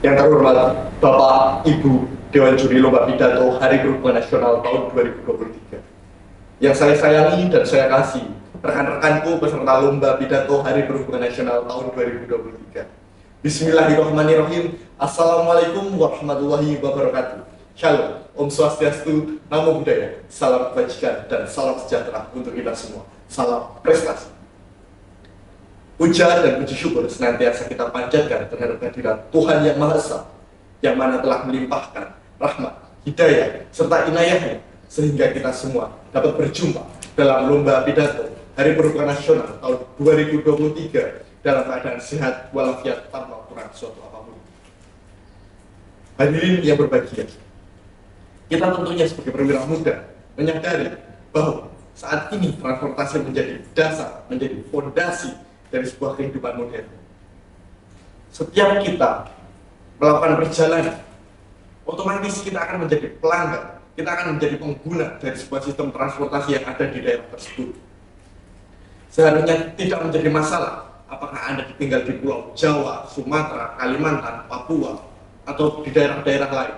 Yang terhormat Bapak Ibu Dewan Juri Lomba Pidato Hari Perhubungan Nasional tahun 2023. Yang saya sayangi dan saya kasih rekan-rekanku peserta Lomba Pidato Hari Perhubungan Nasional tahun 2023. Bismillahirrahmanirrahim. Assalamualaikum warahmatullahi wabarakatuh. Shalom, Om Swastiastu, Namo Buddhaya, salam kebajikan dan salam sejahtera untuk kita semua. Salam prestasi. Puja dan puji syukur senantiasa kita panjatkan terhadap kehadirat Tuhan Yang Maha Esa, yang mana telah melimpahkan rahmat, hidayah, serta inayahnya, sehingga kita semua dapat berjumpa dalam Lomba Pidato Hari Perhubungan Nasional tahun 2023 dalam keadaan sehat walafiat tanpa kurang suatu apapun. Hadirin yang berbahagia, kita tentunya sebagai perwira muda menyadari bahwa saat ini transportasi menjadi dasar, menjadi fondasi dari sebuah kehidupan modern. Setiap kita melakukan perjalanan, otomatis kita akan menjadi pelanggan, kita akan menjadi pengguna dari sebuah sistem transportasi yang ada di daerah tersebut. Seharusnya tidak menjadi masalah apakah Anda tinggal di Pulau Jawa, Sumatera, Kalimantan, Papua, atau di daerah-daerah lain.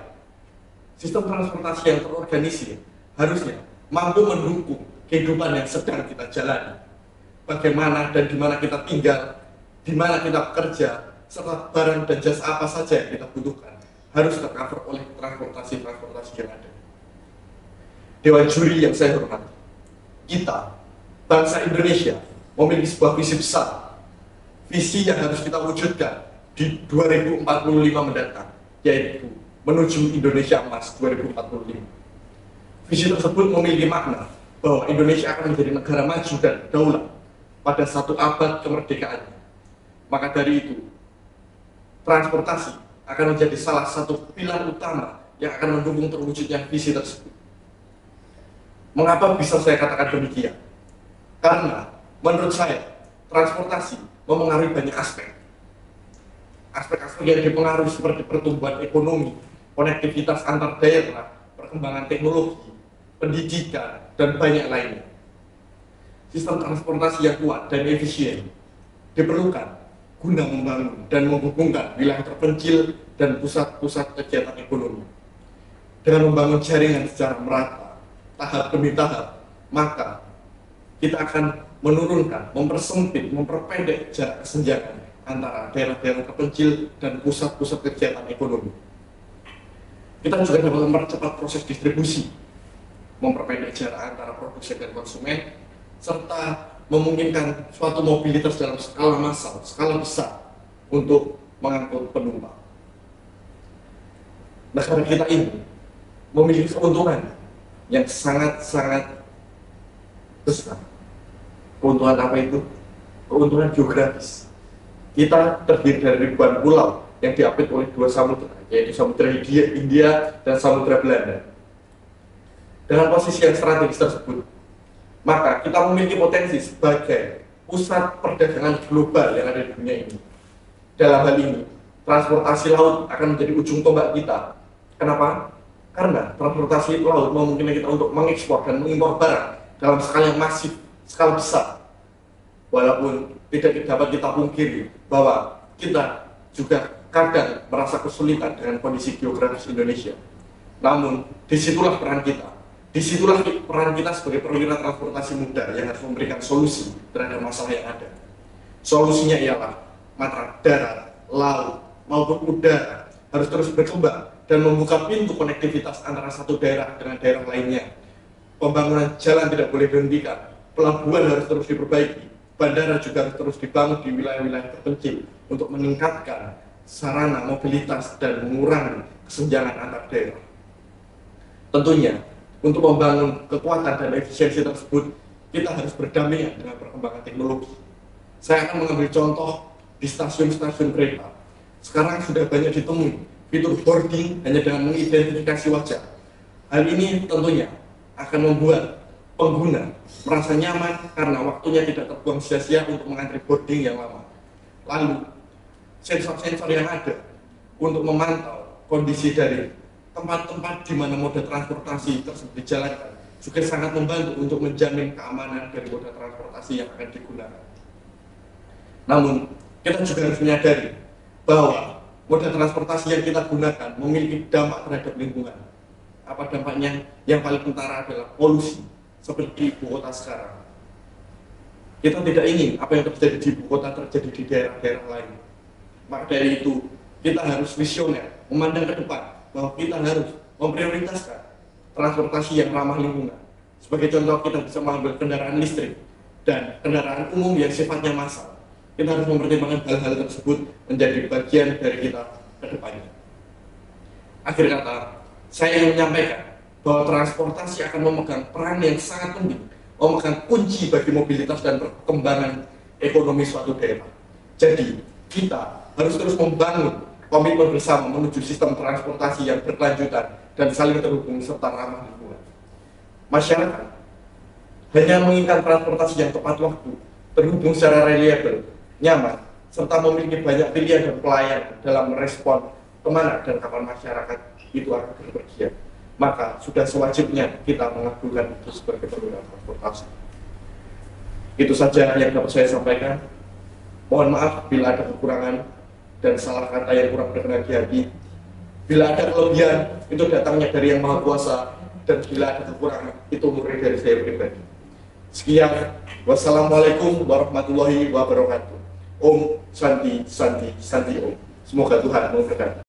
Sistem transportasi yang terorganisir harusnya mampu mendukung kehidupan yang sedang kita jalani. Bagaimana dan di mana kita tinggal, di mana kita bekerja, serta barang dan jasa apa saja yang kita butuhkan harus tercover oleh transportasi yang ada. Dewan Juri yang saya hormati, kita, bangsa Indonesia, memiliki sebuah visi besar, visi yang harus kita wujudkan di 2045 mendatang, yaitu menuju Indonesia Emas 2045. Visi tersebut memiliki makna bahwa Indonesia akan menjadi negara maju dan berdaulat pada satu abad kemerdekaannya. Maka dari itu, transportasi akan menjadi salah satu pilar utama yang akan mendukung terwujudnya visi tersebut. Mengapa bisa saya katakan demikian? Karena menurut saya, transportasi memengaruhi banyak aspek. Aspek-aspek yang dipengaruhi seperti pertumbuhan ekonomi, konektivitas antar daerah, perkembangan teknologi, pendidikan, dan banyak lainnya. Sistem transportasi yang kuat dan efisien diperlukan guna membangun dan menghubungkan wilayah terpencil dan pusat-pusat kegiatan ekonomi. Dengan membangun jaringan secara merata, tahap demi tahap, maka kita akan menurunkan, mempersempit, memperpendek jarak kesenjangan antara daerah-daerah terpencil dan pusat-pusat kegiatan ekonomi. Kita juga dapat mempercepat proses distribusi, memperpendek jarak antara produsen dan konsumen, serta memungkinkan suatu mobilitas dalam skala massal, skala besar untuk mengangkut penumpang. Negara kita ini memiliki keuntungan yang sangat-sangat besar. Keuntungan apa itu? Keuntungan geografis. Kita terdiri dari ribuan pulau yang diapit oleh dua samudera, yaitu Samudra India dan Samudra Belanda. Dengan posisi yang strategis tersebut, maka kita memiliki potensi sebagai pusat perdagangan global yang ada di dunia ini. Dalam hal ini, transportasi laut akan menjadi ujung tombak kita. Kenapa? Karena transportasi laut memungkinkan kita untuk mengekspor dan mengimpor barang dalam skala yang masif, skala besar. Walaupun tidak dapat kita pungkiri bahwa kita juga kadang merasa kesulitan dengan kondisi geografis Indonesia. Namun, disitulah peran kita. Disitulah peran kita sebagai perwira transportasi muda yang harus memberikan solusi terhadap masalah yang ada. Solusinya ialah matra darat, laut, maupun udara harus terus berkembang dan membuka pintu konektivitas antara satu daerah dengan daerah lainnya. Pembangunan jalan tidak boleh dihentikan, pelabuhan harus terus diperbaiki, bandara juga harus terus dibangun di wilayah-wilayah terpencil untuk meningkatkan sarana mobilitas dan mengurangi kesenjangan antar daerah. Tentunya, untuk membangun kekuatan dan efisiensi tersebut, kita harus berdampingan dengan perkembangan teknologi. Saya akan mengambil contoh di stasiun-stasiun kereta. Sekarang sudah banyak ditemui fitur boarding hanya dengan mengidentifikasi wajah. Hal ini tentunya akan membuat pengguna merasa nyaman karena waktunya tidak terbuang sia-sia untuk mengantri boarding yang lama. Lalu, sensor-sensor yang ada untuk memantau kondisi dari tempat-tempat di mana moda transportasi tersebut dijalankan juga sangat membantu untuk menjamin keamanan dari moda transportasi yang akan digunakan. Namun, kita juga harus menyadari bahwa moda transportasi yang kita gunakan memiliki dampak terhadap lingkungan. Apa dampaknya? Yang paling kentara adalah polusi, seperti ibu kota sekarang. Kita tidak ingin apa yang terjadi di ibu kota terjadi di daerah-daerah lain. Maka dari itu, kita harus visioner, memandang ke depan, bahwa kita harus memprioritaskan transportasi yang ramah lingkungan. Sebagai contoh, kita bisa mengambil kendaraan listrik dan kendaraan umum yang sifatnya massal. Kita harus mempertimbangkan hal-hal tersebut menjadi bagian dari kita ke depannya. Akhir kata, saya ingin menyampaikan bahwa transportasi akan memegang peran yang sangat penting, memegang kunci bagi mobilitas dan perkembangan ekonomi suatu daerah. Jadi, kita harus terus membangun komitmen bersama menuju sistem transportasi yang berkelanjutan dan saling terhubung serta ramah lingkungan. Masyarakat hanya menginginkan transportasi yang tepat waktu, terhubung secara reliable, nyaman, serta memiliki banyak pilihan dan pelayanan dalam merespon kemana dan kapan masyarakat itu akan berpergian. Maka sudah sewajibnya kita mengabulkan itu sebagai pengguna transportasi. Itu saja yang dapat saya sampaikan. Mohon maaf bila ada kekurangan dan salah kata yang kurang berkenan di hati. Bila ada kelebihan, itu datangnya dari Yang Maha Kuasa, dan bila ada kekurangan, itu murni dari saya pribadi. Sekian, wassalamualaikum warahmatullahi wabarakatuh. Om Santi Santi Santi Om. Semoga Tuhan memberkati.